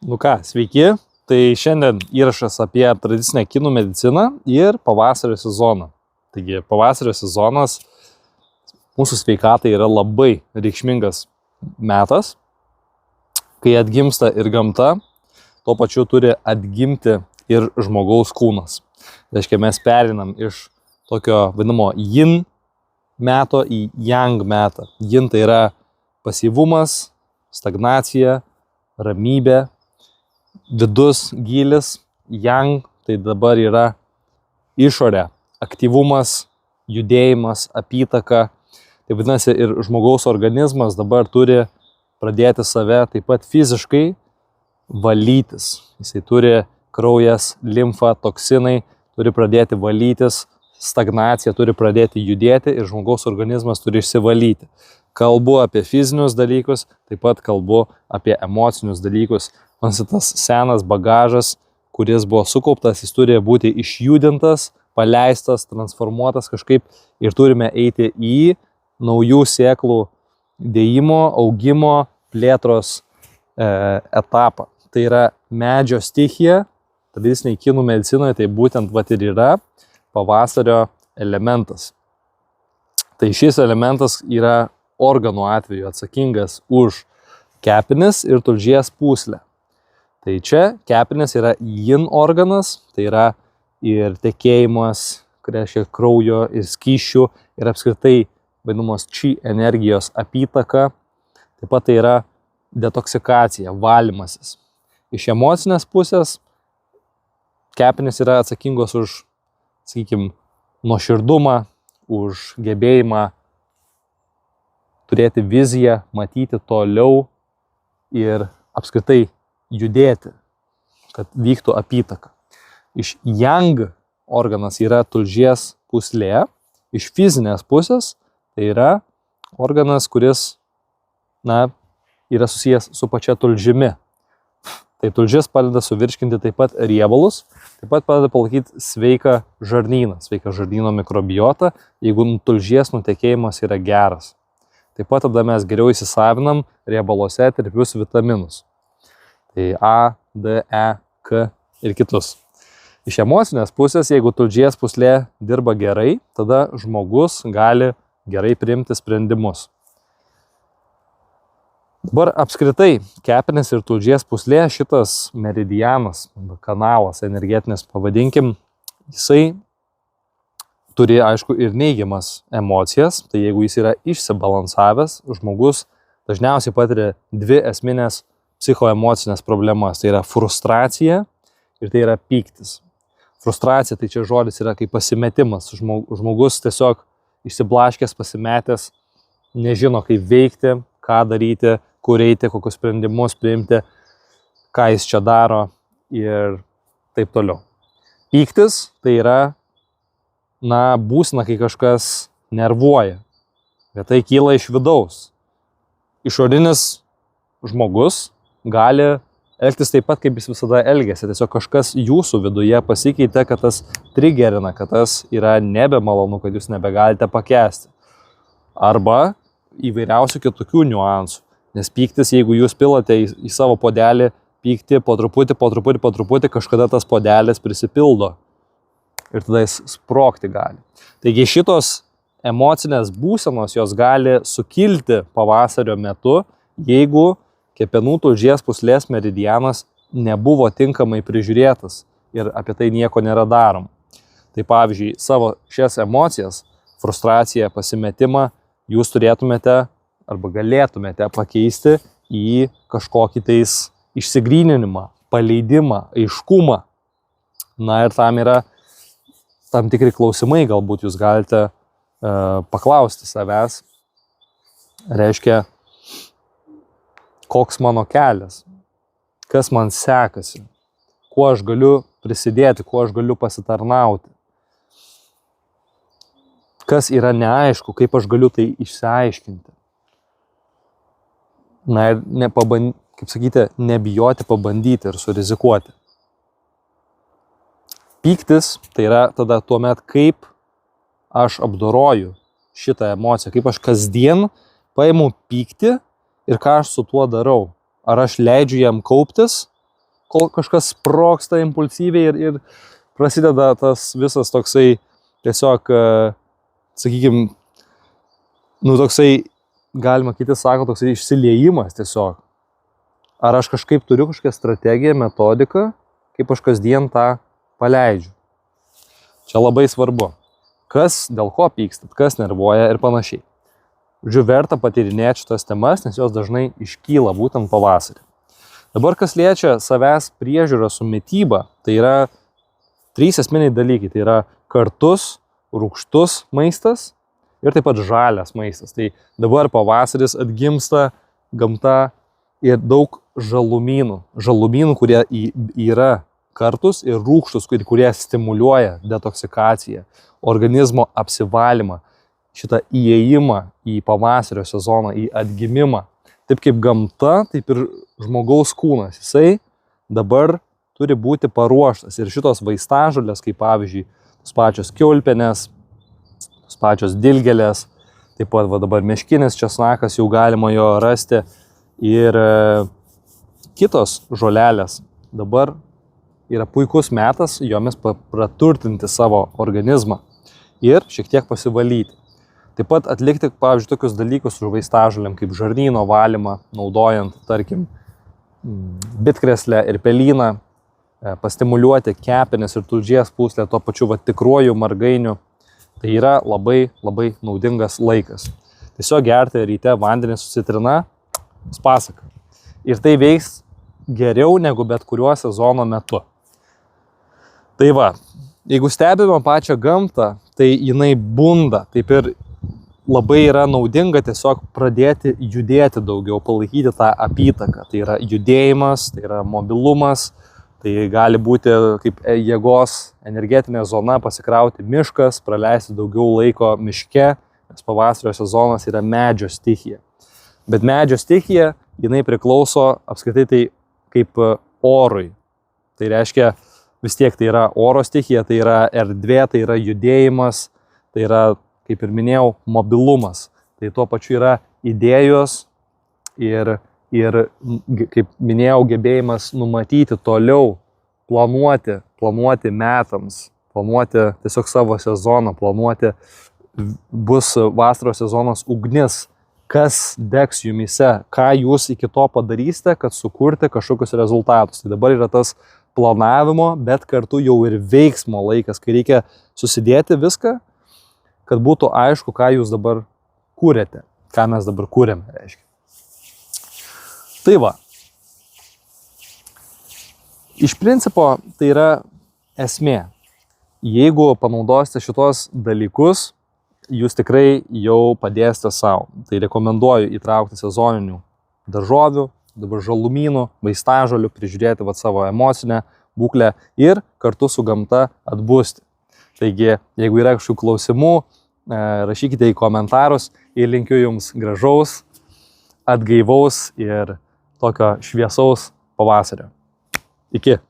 Nu ką, sveiki. Tai šiandien įrašas apie tradicinę kinų mediciną ir pavasario sezoną. Taigi pavasario sezonas mūsų sveikatai yra labai reikšmingas metas, kai atgimsta ir gamta, tuo pačiu turi atgimti ir žmogaus kūnas. Reiškia, mes perinam iš tokio vadinamo yin meto į yang metą. Yin tai yra pasyvumas, stagnacija, ramybė, vidus gylis, yang tai dabar yra išorė, aktyvumas, judėjimas, apytaka. Tai vadinasi, ir žmogaus organizmas dabar turi pradėti save taip pat fiziškai valytis. Jisai turi kraujas, limfa, toksinai, turi pradėti valytis, stagnacija turi pradėti judėti ir žmogaus organizmas turi išsivalyti. Kalbu apie fizinius dalykus, taip pat kalbu apie emocinius dalykus. Mansi tas senas bagažas, kuris buvo sukauptas, jis turi būti išjudintas, paleistas, transformuotas kažkaip ir turime eiti į naujų sėklų dėjimo, augimo, plėtros etapą. Tai yra medžio stichija, tradiciniai kinų medicinoje tai būtent ir yra pavasario elementas. Tai šis elementas yra organų atveju atsakingas už kepenis ir tulžies pūslę. Tai čia kepenys yra yin organas, tai yra ir tekėjimas, reiškia kraujo ir skysčių ir apskritai vadinamos chi energijos apytaka. Taip pat tai yra detoksikacija, valymasis. Iš emocinės pusės kepenys yra atsakingos už, sakykime, nuoširdumą, už gebėjimą turėti viziją, matyti toliau ir apskritai judėti, kad vyktų apytaka. Iš yang organas yra tulžies pūslė, iš fizinės pusės tai yra organas, kuris yra susijęs su pačia tulžimi. Tai tulžis padeda suvirškinti taip pat riebalus, taip pat padeda palaikyti sveiką žarnyną, sveiką žarnyno mikrobiotą, jeigu tulžies nutekėjimas yra geras. Taip pat tada mes geriau įsisavinam riebaluose tirpius vitaminus. Tai A, D, E, K ir kitus. Iš emocinės pusės, jeigu tulžies pūslė dirba gerai, tada žmogus gali gerai priimti sprendimus. Dabar apskritai kepenys ir tulžies pūslė, šitas meridianas, kanalas energetinis pavadinkim, jisai turi, aišku, ir neigiamas emocijas. Tai jeigu jis yra išsibalansavęs, žmogus dažniausiai patiria dvi esminės psichoemocinės problemas. Tai yra frustracija ir tai yra pyktis. Frustracija, tai čia žodis yra kaip pasimetimas. Žmogus tiesiog išsiblaškęs, pasimetęs, nežino kaip veikti, ką daryti, kur eiti, kokius sprendimus priimti, ką jis čia daro ir taip toliau. Pyktis tai yra būsena, kai kažkas nervuoja, bet tai kyla iš vidaus. Išorinis žmogus gali elgtis taip pat, kaip jis visada elgėsi. Tiesiog kažkas jūsų viduje pasikeitė, kad tas trigerina, kad tas yra nebemalonu, kad jūs nebegalite pakęsti. Arba įvairiausių kitokių niuansų. Nes pyktis, jeigu jūs pilate į savo podelį pykti po truputį, kažkada tas podelis prisipildo. Ir tada jis sprogti gali. Taigi šitos emocinės būsenos, jos gali sukilti pavasario metu, jeigu kepenų tulžies pūslės meridianas nebuvo tinkamai prižiūrėtas ir apie tai nieko nėra daroma. Tai pavyzdžiui, savo šias emocijas, frustraciją, pasimetimą, jūs turėtumėte arba galėtumėte pakeisti į kažkokį tais išsigryninimą, paleidimą, aiškumą. Ir tam yra tam tikri klausimai, galbūt jūs galite paklausti savęs, reiškia, koks mano kelias, kas man sekasi, kuo aš galiu prisidėti, kuo aš galiu pasitarnauti, kas yra neaišku, kaip aš galiu tai išsiaiškinti. Ir nebijoti pabandyti ir surizikuoti. Pyktis tai yra tada tuomet, kaip aš apdoroju šitą emociją, kaip aš kasdien paimu pyktį ir ką aš su tuo darau. Ar aš leidžiu jam kauptis, kol kažkas sprogsta impulsyviai ir prasideda tas visas toksai tiesiog, sakykime, toksai, galima kiti sako, toksai išsiliejimas tiesiog. Ar aš kažkaip turiu kažkokią strategiją, metodiką, kaip aš kasdien tą paleidžiu. Čia labai svarbu. Kas dėl ko pykstat, kas nervuoja ir panašiai. Žodžiu, verta patyrinėti šitas temas, nes jos dažnai iškyla būtent pavasarį. Dabar, kas liečia savęs priežiūrą su mityba, tai yra 3 esminiai dalykai. Tai yra kartus, rūgštus maistas ir taip pat žalias maistas. Tai dabar pavasaris atgimsta gamta ir daug žalumynų. Žalumynų, kurie yra kartus ir rūgštus, kurie stimuliuoja detoksikaciją, organizmo apsivalymą, šitą įėjimą į pavasario sezoną, į atgimimą. Taip kaip gamta, taip ir žmogaus kūnas. Jisai dabar turi būti paruoštas. Ir šitos vaistažolės, kaip pavyzdžiui, tos pačios kiaulpienės, tos pačios dilgėlės, taip pat dabar meškinis česnakas, jau galima jo rasti. Ir kitos žolelės dabar yra puikus metas jomis praturtinti savo organizmą ir šiek tiek pasivalyti. Taip pat atlikti, pavyzdžiui, tokius dalykus su vaistažolėm, kaip žarnyno valymą, naudojant, tarkim, bitkreslę ir pelyną, pastimuliuoti kepenis ir tulžies pūslę tuo pačiu tikruoju margainiu. Tai yra labai, labai naudingas laikas. Tiesiog gerti ryte vandenį su citrina, pasaka. Ir tai veiks geriau negu bet kuriuo sezono metu. Tai va, jeigu stebime pačią gamtą, tai jinai bunda, taip ir labai yra naudinga tiesiog pradėti judėti daugiau, palaikyti tą apytaką. Tai yra judėjimas, tai yra mobilumas, tai gali būti kaip jėgos energetinė zona, pasikrauti miškas, praleisti daugiau laiko miške, nes pavasario sezonas yra medžio stichija. Bet medžio stichija, jinai priklauso apskritai tai kaip orui. Tai reiškia, vis tiek tai yra oro stichija, tai yra erdvė, tai yra judėjimas, tai yra, kaip ir minėjau, mobilumas. Tai tuo pačiu yra idėjos ir kaip minėjau, gebėjimas numatyti toliau, planuoti metams, planuoti tiesiog savo sezoną, planuoti bus vasaros sezonas ugnis, kas degs jumyse, ką jūs iki to padarysite, kad sukurti kažkokius rezultatus. Tai dabar yra tas planavimo, bet kartu jau ir veiksmo laikas, kai reikia susidėti viską, kad būtų aišku, ką jūs dabar kūrėte, ką mes dabar kūrėme, reiškia. Tai va. Iš principo tai yra esmė. Jeigu panaudosite šitos dalykus, jūs tikrai jau padėsite savo. Tai rekomenduoju įtraukti sezoninių daržovių, dabar žalumynų, vaistažolių, prižiūrėti savo emocinę būklę ir kartu su gamta atbusti. Taigi, jeigu yra kažkokių klausimų, rašykite į komentarus ir linkiu jums gražaus, atgaivaus ir tokio šviesaus pavasario. Iki.